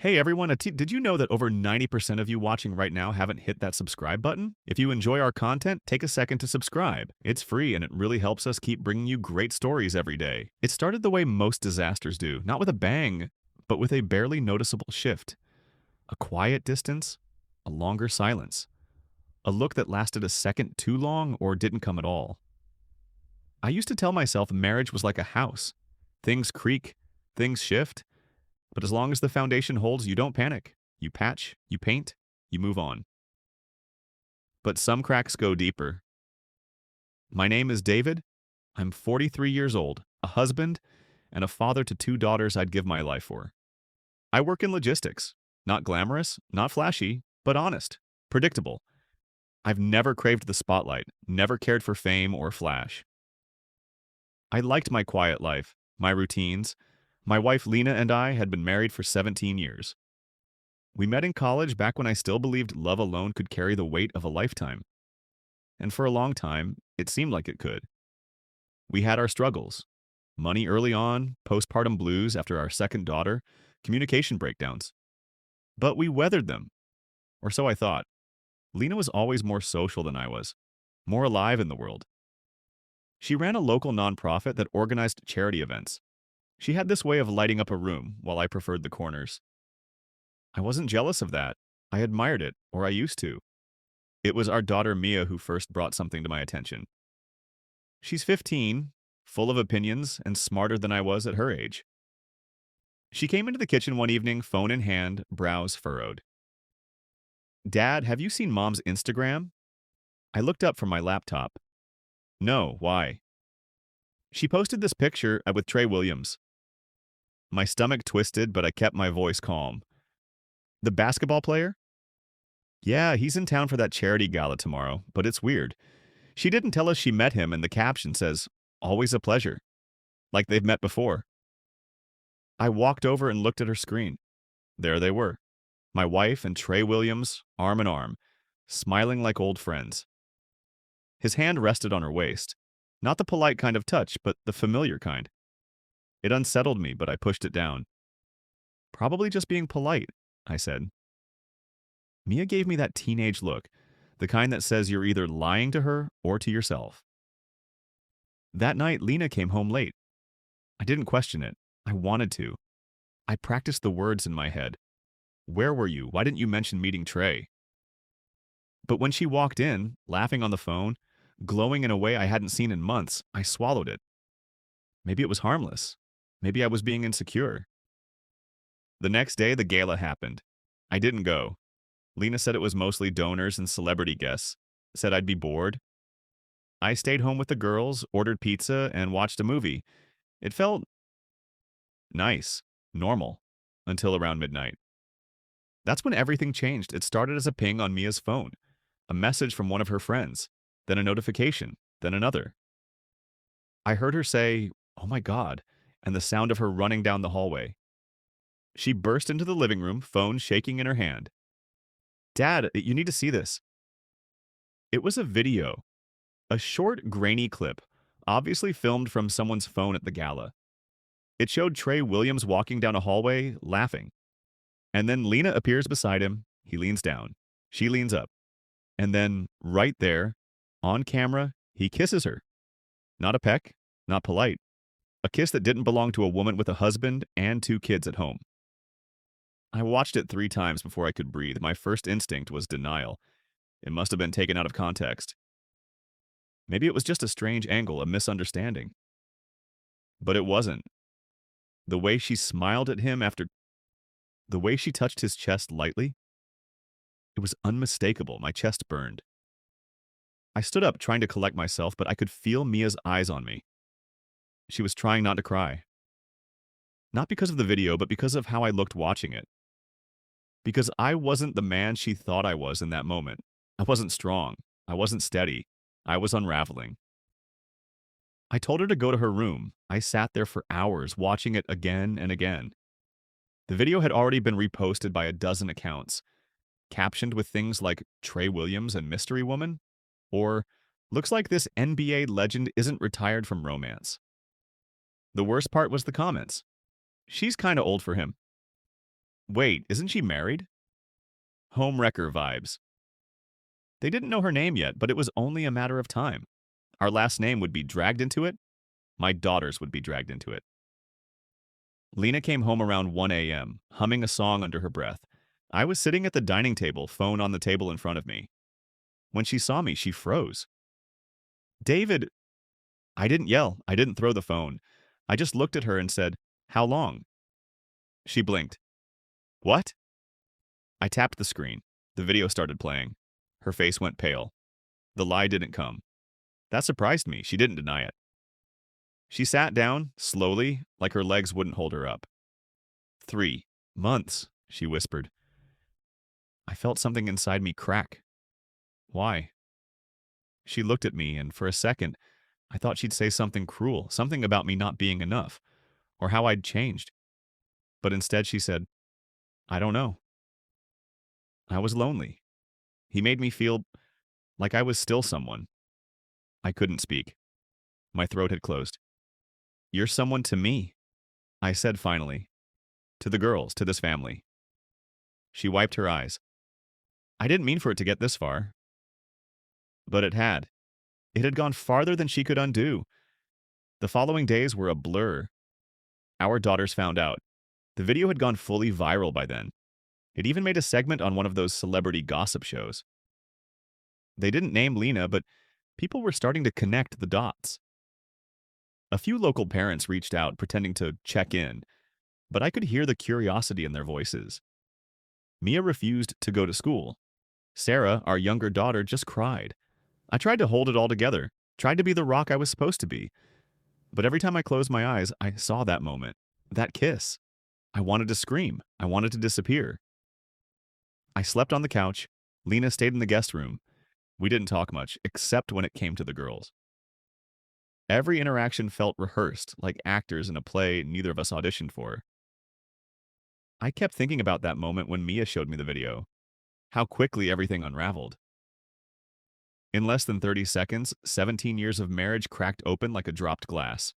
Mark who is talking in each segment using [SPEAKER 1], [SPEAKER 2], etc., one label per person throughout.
[SPEAKER 1] Hey everyone, did you know that over 90% of you watching right now haven't hit that subscribe button? If you enjoy our content, take a second to subscribe. It's free and it really helps us keep bringing you great stories every day. It started the way most disasters do, not with a bang, but with a barely noticeable shift. A quiet distance, a longer silence, a look that lasted a second too long or didn't come at all. I used to tell myself marriage was like a house. Things creak, things shift, but as long as the foundation holds, you don't panic. You patch, you paint, you move on. But some cracks go deeper. My name is David. I'm 43 years old, a husband, and a father to two daughters I'd give my life for. I work in logistics. Not glamorous, not flashy, but honest, predictable. I've never craved the spotlight, never cared for fame or flash. I liked my quiet life, my routines. My wife Lena and I had been married for 17 years. We met in college back when I still believed love alone could carry the weight of a lifetime. And for a long time, it seemed like it could. We had our struggles. Money early on, postpartum blues after our second daughter, communication breakdowns. But we weathered them, or so I thought. Lena was always more social than I was, more alive in the world. She ran a local nonprofit that organized charity events. She had this way of lighting up a room, while I preferred the corners. I wasn't jealous of that. I admired it, or I used to. It was our daughter Mia who first brought something to my attention. She's 15, full of opinions, and smarter than I was at her age. She came into the kitchen one evening, phone in hand, brows furrowed. "Dad, have you seen Mom's Instagram?" I looked up from my laptop. "No, why?" "She posted this picture with Trey Williams." My stomach twisted, but I kept my voice calm. "The basketball player?" "Yeah, he's in town for that charity gala tomorrow, but it's weird. She didn't tell us she met him, and the caption says, 'Always a pleasure.' Like they've met before." I walked over and looked at her screen. There they were, my wife and Trey Williams, arm in arm, smiling like old friends. His hand rested on her waist. Not the polite kind of touch, but the familiar kind. It unsettled me, but I pushed it down. "Probably just being polite," I said. Mia gave me that teenage look, the kind that says you're either lying to her or to yourself. That night, Lena came home late. I didn't question it. I wanted to. I practiced the words in my head. "Where were you? Why didn't you mention meeting Trey?" But when she walked in, laughing on the phone, glowing in a way I hadn't seen in months, I swallowed it. Maybe it was harmless. Maybe I was being insecure. The next day, the gala happened. I didn't go. Lena said it was mostly donors and celebrity guests, said I'd be bored. I stayed home with the girls, ordered pizza, and watched a movie. It felt nice, normal, until around midnight. That's when everything changed. It started as a ping on Mia's phone, a message from one of her friends, then a notification, then another. I heard her say, "Oh my God," and the sound of her running down the hallway. She burst into the living room, phone shaking in her hand. "Dad, you need to see this." It was a video, a short, grainy clip, obviously filmed from someone's phone at the gala. It showed Trey Williams walking down a hallway, laughing. And then Lena appears beside him. He leans down. She leans up. And then, right there, on camera, he kisses her. Not a peck, not polite. A kiss that didn't belong to a woman with a husband and two kids at home. I watched it 3 times before I could breathe. My first instinct was denial. It must have been taken out of context. Maybe it was just a strange angle, a misunderstanding. But it wasn't. The way she smiled at him the way she touched his chest lightly, it was unmistakable. My chest burned. I stood up, trying to collect myself, but I could feel Mia's eyes on me. She was trying not to cry. Not because of the video, but because of how I looked watching it. Because I wasn't the man she thought I was in that moment. I wasn't strong. I wasn't steady. I was unraveling. I told her to go to her room. I sat there for hours, watching it again and again. The video had already been reposted by a dozen accounts, captioned with things like "Trey Williams and Mystery Woman," or "Looks like this NBA legend isn't retired from romance." The worst part was the comments. "She's kinda old for him." Wait, isn't she married? Homewrecker vibes. They didn't know her name yet, but it was only a matter of time. Our last name would be dragged into it. My daughters would be dragged into it. Lena came home around 1 a.m., humming a song under her breath. I was sitting at the dining table, phone on the table in front of me. When she saw me, she froze. David, I didn't yell. I didn't throw the phone. I just looked at her and said, "How long?" She blinked. What? I tapped the screen. The video started playing. Her face went pale. The lie didn't come. That surprised me. She didn't deny it. She sat down, slowly, like her legs wouldn't hold her up. 3 months, she whispered. I felt something inside me crack. Why? She looked at me, and for a second, I thought she'd say something cruel, something about me not being enough, or how I'd changed. But instead she said, I don't know. I was lonely. He made me feel like I was still someone. I couldn't speak. My throat had closed. You're someone to me, I said finally. To the girls, to this family. She wiped her eyes. I didn't mean for it to get this far. But it had. It had gone farther than she could undo. The following days were a blur. Our daughters found out. The video had gone fully viral by then. It even made a segment on one of those celebrity gossip shows. They didn't name Lena, but people were starting to connect the dots. A few local parents reached out, pretending to check in, but I could hear the curiosity in their voices. Mia refused to go to school. Sarah, our younger daughter, just cried. I tried to hold it all together, tried to be the rock I was supposed to be. But every time I closed my eyes, I saw that moment, that kiss. I wanted to scream. I wanted to disappear. I slept on the couch. Lena stayed in the guest room. We didn't talk much, except when it came to the girls. Every interaction felt rehearsed, like actors in a play neither of us auditioned for. I kept thinking about that moment when Mia showed me the video, how quickly everything unraveled. In less than 30 seconds, 17 years of marriage cracked open like a dropped glass.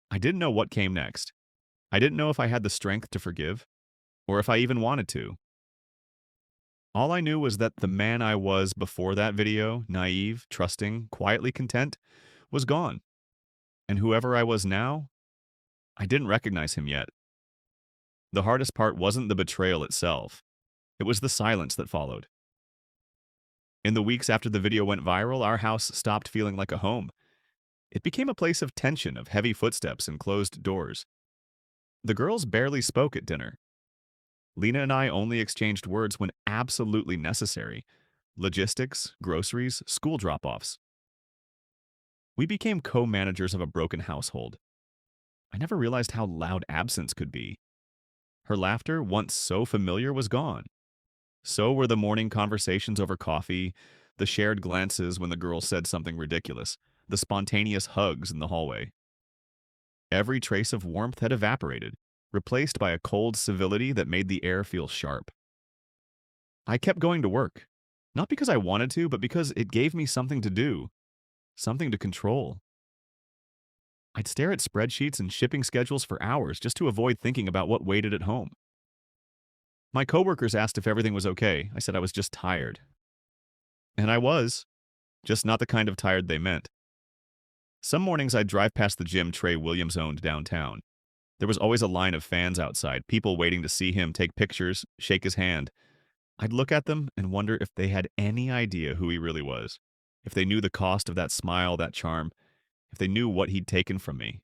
[SPEAKER 1] I didn't know what came next. I didn't know if I had the strength to forgive, or if I even wanted to. All I knew was that the man I was before that video, naive, trusting, quietly content, was gone. And whoever I was now, I didn't recognize him yet. The hardest part wasn't the betrayal itself. It was the silence that followed. In the weeks after the video went viral, our house stopped feeling like a home. It became a place of tension, of heavy footsteps and closed doors. The girls barely spoke at dinner. Lena and I only exchanged words when absolutely necessary. Logistics, groceries, school drop-offs. We became co-managers of a broken household. I never realized how loud absence could be. Her laughter, once so familiar, was gone. So were the morning conversations over coffee, the shared glances when the girl said something ridiculous, the spontaneous hugs in the hallway. Every trace of warmth had evaporated, replaced by a cold civility that made the air feel sharp. I kept going to work, not because I wanted to, but because it gave me something to do, something to control. I'd stare at spreadsheets and shipping schedules for hours just to avoid thinking about what waited at home. My coworkers asked if everything was okay. I said I was just tired. And I was, just not the kind of tired they meant. Some mornings I'd drive past the gym Trey Williams owned downtown. There was always a line of fans outside, people waiting to see him, take pictures, shake his hand. I'd look at them and wonder if they had any idea who he really was, if they knew the cost of that smile, that charm, if they knew what he'd taken from me.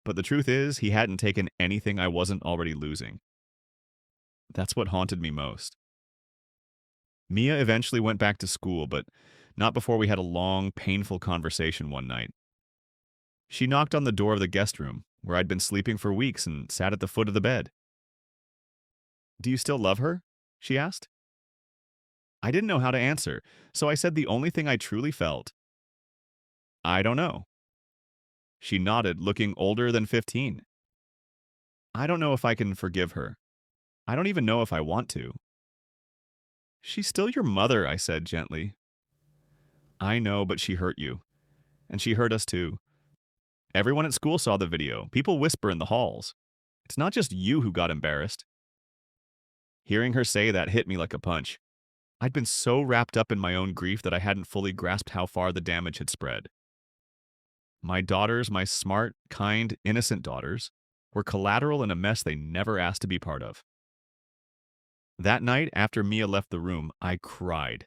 [SPEAKER 1] But the truth is, he hadn't taken anything I wasn't already losing. That's what haunted me most. Mia eventually went back to school, but not before we had a long, painful conversation one night. She knocked on the door of the guest room, where I'd been sleeping for weeks, and sat at the foot of the bed. "Do you still love her?" she asked. I didn't know how to answer, so I said the only thing I truly felt. I don't know. She nodded, looking older than 15. I don't know if I can forgive her. I don't even know if I want to. She's still your mother, I said gently. I know, but she hurt you. And she hurt us too. Everyone at school saw the video. People whisper in the halls. It's not just you who got embarrassed." Hearing her say that hit me like a punch. I'd been so wrapped up in my own grief that I hadn't fully grasped how far the damage had spread. My daughters, my smart, kind, innocent daughters, were collateral in a mess they never asked to be part of. That night, after Mia left the room, I cried.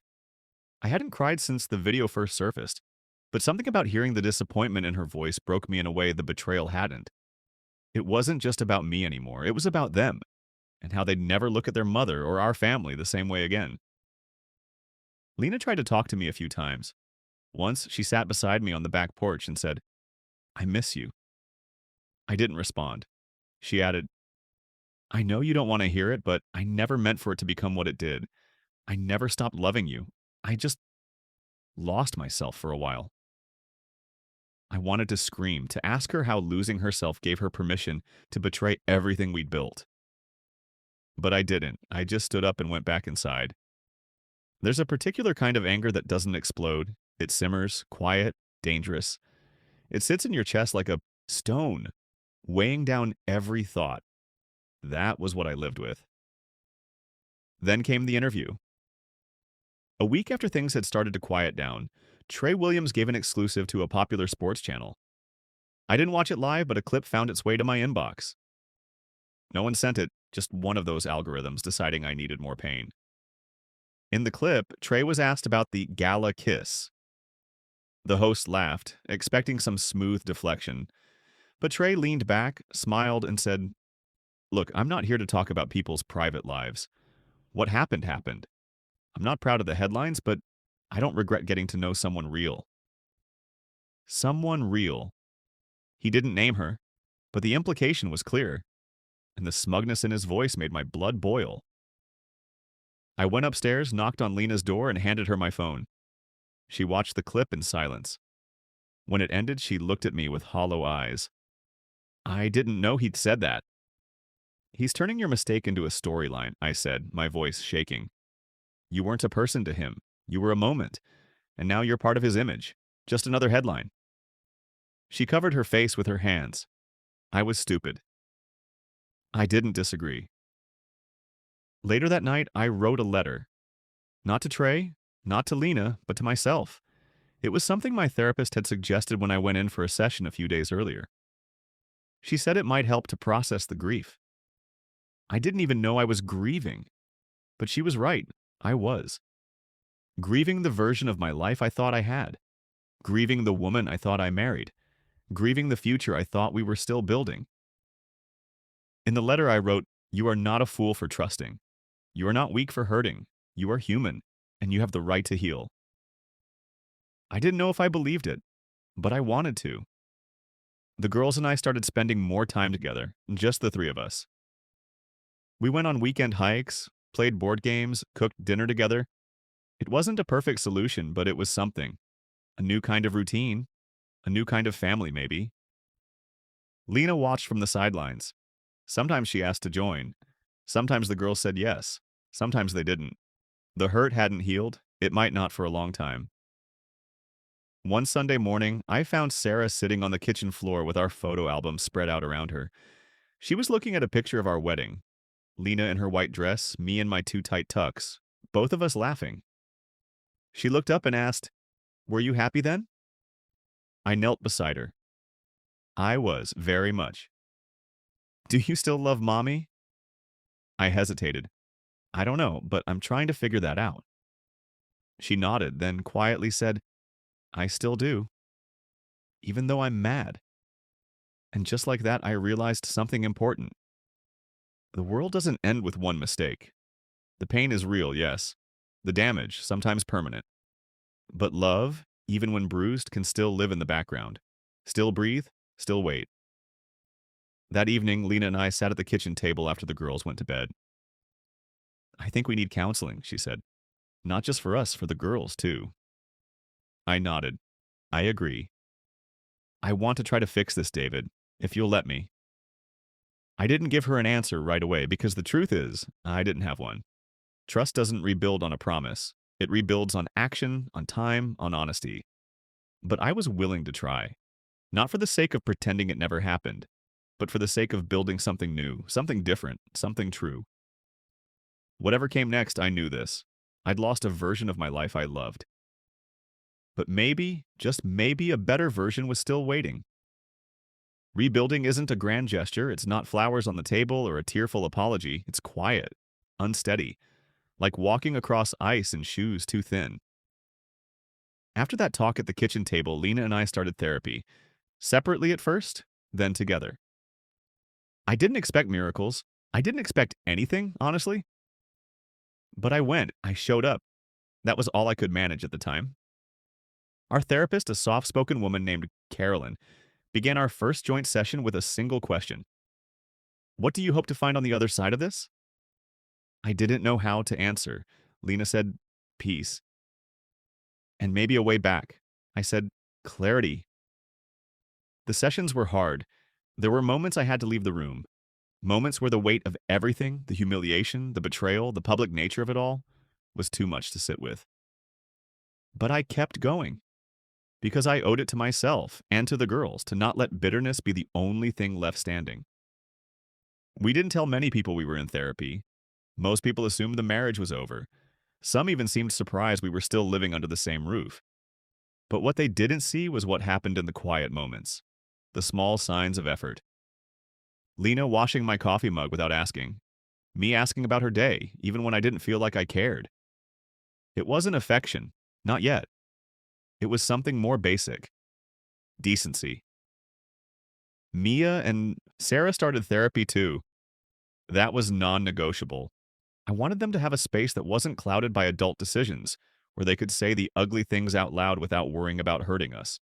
[SPEAKER 1] I hadn't cried since the video first surfaced, but something about hearing the disappointment in her voice broke me in a way the betrayal hadn't. It wasn't just about me anymore, it was about them, and how they'd never look at their mother or our family the same way again. Lena tried to talk to me a few times. Once, she sat beside me on the back porch and said, "I miss you." I didn't respond. She added, "I know you don't want to hear it, but I never meant for it to become what it did. I never stopped loving you. I just lost myself for a while." I wanted to scream, to ask her how losing herself gave her permission to betray everything we'd built. But I didn't. I just stood up and went back inside. There's a particular kind of anger that doesn't explode. It simmers, quiet, dangerous. It sits in your chest like a stone, weighing down every thought. That was what I lived with. Then came the interview. A week after things had started to quiet down, Trey Williams gave an exclusive to a popular sports channel. I didn't watch it live, but a clip found its way to my inbox. No one sent it, just one of those algorithms deciding I needed more pain. In the clip, Trey was asked about the gala kiss. The host laughed, expecting some smooth deflection, but Trey leaned back, smiled, and said, "Look, I'm not here to talk about people's private lives. What happened happened. I'm not proud of the headlines, but I don't regret getting to know someone real." Someone real. He didn't name her, but the implication was clear, and the smugness in his voice made my blood boil. I went upstairs, knocked on Lena's door, and handed her my phone. She watched the clip in silence. When it ended, she looked at me with hollow eyes. "I didn't know he'd said that." "He's turning your mistake into a storyline," I said, my voice shaking. "You weren't a person to him. You were a moment. And now you're part of his image. Just another headline." She covered her face with her hands. I was stupid. I didn't disagree. Later that night, I wrote a letter. Not to Trey, not to Lena, but to myself. It was something my therapist had suggested when I went in for a session a few days earlier. She said it might help to process the grief. I didn't even know I was grieving. But she was right. I was. Grieving the version of my life I thought I had. Grieving the woman I thought I married. Grieving the future I thought we were still building. In the letter I wrote, "You are not a fool for trusting. You are not weak for hurting. You are human, and you have the right to heal." I didn't know if I believed it, but I wanted to. The girls and I started spending more time together, just the three of us. We went on weekend hikes, played board games, cooked dinner together. It wasn't a perfect solution, but it was something. A new kind of routine. A new kind of family, maybe. Lena watched from the sidelines. Sometimes she asked to join. Sometimes the girls said yes. Sometimes they didn't. The hurt hadn't healed. It might not for a long time. One Sunday morning, I found Sarah sitting on the kitchen floor with our photo album spread out around her. She was looking at a picture of our wedding. Lena in her white dress, me in my two tight tucks, both of us laughing. She looked up and asked, "Were you happy then?" I knelt beside her. I was, very much. "Do you still love Mommy?" I hesitated. "I don't know, but I'm trying to figure that out." She nodded, then quietly said, "I still do. Even though I'm mad." And just like that, I realized something important. The world doesn't end with one mistake. The pain is real, yes. The damage, sometimes permanent. But love, even when bruised, can still live in the background. Still breathe, still wait. That evening, Lena and I sat at the kitchen table after the girls went to bed. "I think we need counseling," she said. "Not just for us, for the girls, too." I nodded. I agree. "I want to try to fix this, David, if you'll let me." I didn't give her an answer right away because the truth is, I didn't have one. Trust doesn't rebuild on a promise. It rebuilds on action, on time, on honesty. But I was willing to try. Not for the sake of pretending it never happened, but for the sake of building something new, something different, something true. Whatever came next, I knew this. I'd lost a version of my life I loved. But maybe, just maybe, a better version was still waiting. Rebuilding isn't a grand gesture, it's not flowers on the table or a tearful apology, it's quiet, unsteady, like walking across ice in shoes too thin. After that talk at the kitchen table, Lena and I started therapy. Separately at first, then together. I didn't expect miracles. I didn't expect anything, honestly. But I went. I showed up. That was all I could manage at the time. Our therapist, a soft-spoken woman named Carolyn, began our first joint session with a single question. What do you hope to find on the other side of this? I didn't know how to answer. Lena said, peace. And maybe a way back. I said, clarity. The sessions were hard. There were moments I had to leave the room. Moments where the weight of everything, the humiliation, the betrayal, the public nature of it all, was too much to sit with. But I kept going. Because I owed it to myself and to the girls to not let bitterness be the only thing left standing. We didn't tell many people we were in therapy. Most people assumed the marriage was over. Some even seemed surprised we were still living under the same roof. But what they didn't see was what happened in the quiet moments, the small signs of effort. Lena washing my coffee mug without asking. Me asking about her day, even when I didn't feel like I cared. It wasn't affection, not yet. It was something more basic. Decency. Mia and Sarah started therapy too. That was non-negotiable. I wanted them to have a space that wasn't clouded by adult decisions, where they could say the ugly things out loud without worrying about hurting us.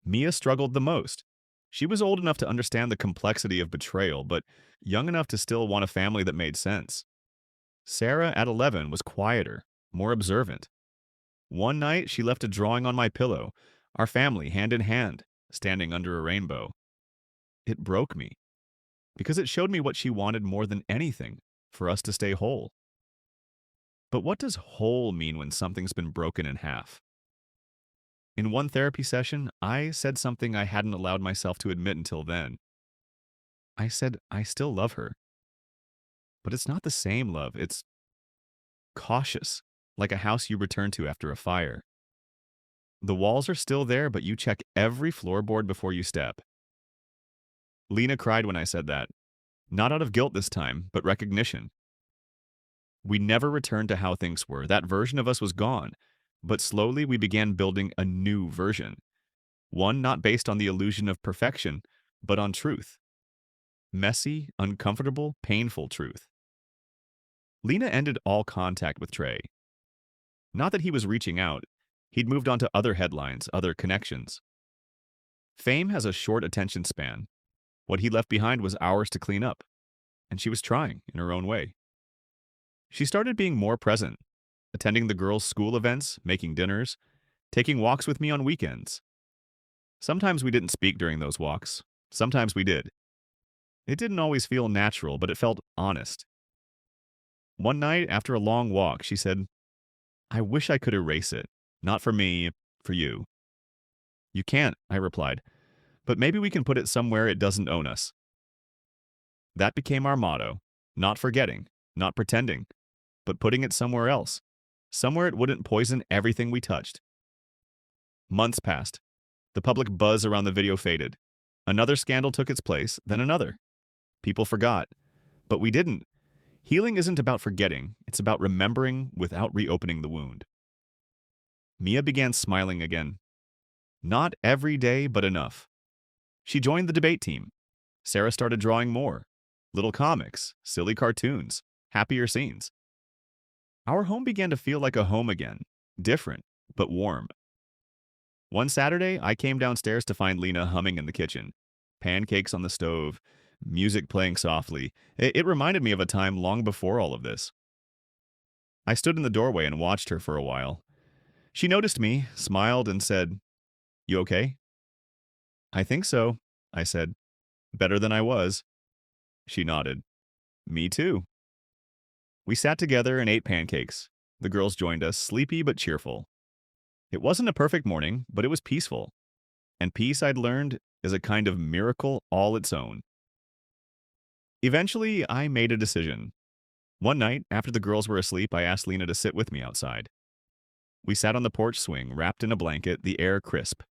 [SPEAKER 1] Mia struggled the most. She was old enough to understand the complexity of betrayal, but young enough to still want a family that made sense. Sarah, at 11, was quieter, more observant. One night, she left a drawing on my pillow, our family hand in hand, standing under a rainbow. It broke me, because it showed me what she wanted more than anything, for us to stay whole. But what does whole mean when something's been broken in half? In one therapy session, I said something I hadn't allowed myself to admit until then. I said I still love her. But it's not the same love, it's cautious, like a house you return to after a fire. The walls are still there, but you check every floorboard before you step. Lena cried when I said that. Not out of guilt this time, but recognition. We never returned to how things were. That version of us was gone. But slowly we began building a new version. One not based on the illusion of perfection, but on truth. Messy, uncomfortable, painful truth. Lena ended all contact with Trey. Not that he was reaching out. He'd moved on to other headlines, other connections. Fame has a short attention span. What he left behind was ours to clean up. And she was trying, in her own way. She started being more present, attending the girls' school events, making dinners, taking walks with me on weekends. Sometimes we didn't speak during those walks. Sometimes we did. It didn't always feel natural, but it felt honest. One night, after a long walk, she said, I wish I could erase it. Not for me, for you. You can't, I replied, but maybe we can put it somewhere it doesn't own us. That became our motto. Not forgetting, not pretending, but putting it somewhere else. Somewhere it wouldn't poison everything we touched. Months passed. The public buzz around the video faded. Another scandal took its place, then another. People forgot. But we didn't. Healing isn't about forgetting. It's about remembering without reopening the wound. Mia began smiling again. Not every day, but enough. She joined the debate team. Sarah started drawing more. Little comics, silly cartoons, happier scenes. Our home began to feel like a home again. Different, but warm. One Saturday, I came downstairs to find Lena humming in the kitchen. Pancakes on the stove, music playing softly. It reminded me of a time long before all of this. I stood in the doorway and watched her for a while. She noticed me, smiled, and said, You okay? I think so, I said. Better than I was. She nodded. Me too. We sat together and ate pancakes. The girls joined us, sleepy but cheerful. It wasn't a perfect morning, but it was peaceful. And peace, I'd learned, is a kind of miracle all its own. Eventually, I made a decision. One night, after the girls were asleep, I asked Lena to sit with me outside. We sat on the porch swing, wrapped in a blanket, the air crisp.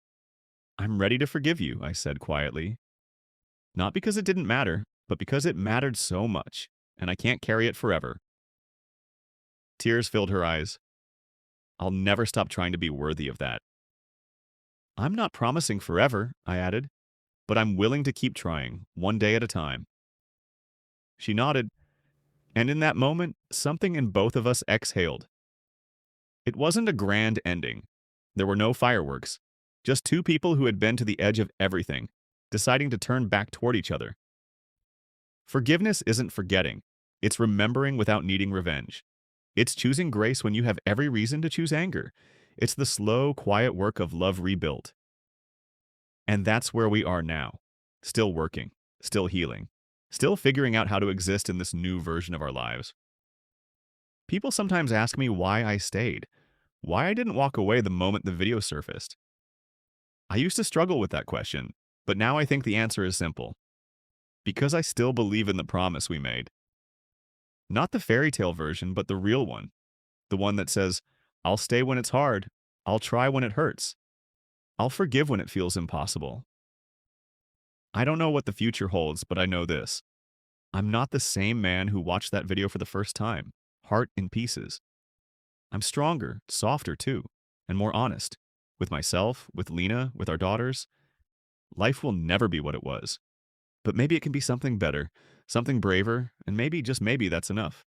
[SPEAKER 1] "I'm ready to forgive you," I said quietly. "Not because it didn't matter, but because it mattered so much, and I can't carry it forever." Tears filled her eyes. "I'll never stop trying to be worthy of that." "I'm not promising forever," I added, "but I'm willing to keep trying, one day at a time." She nodded, and in that moment, something in both of us exhaled. It wasn't a grand ending. There were no fireworks, just two people who had been to the edge of everything, deciding to turn back toward each other. Forgiveness isn't forgetting. It's remembering without needing revenge. It's choosing grace when you have every reason to choose anger. It's the slow, quiet work of love rebuilt. And that's where we are now. Still working, still healing, still figuring out how to exist in this new version of our lives. People sometimes ask me why I stayed, why I didn't walk away the moment the video surfaced. I used to struggle with that question, but now I think the answer is simple. Because I still believe in the promise we made. Not the fairy tale version, but the real one. The one that says, "I'll stay when it's hard. I'll try when it hurts. I'll forgive when it feels impossible." I don't know what the future holds, but I know this. I'm not the same man who watched that video for the first time, heart in pieces. I'm stronger, softer too, and more honest. With myself, with Lena, with our daughters. Life will never be what it was. But maybe it can be something better, something braver, and maybe, just maybe, that's enough.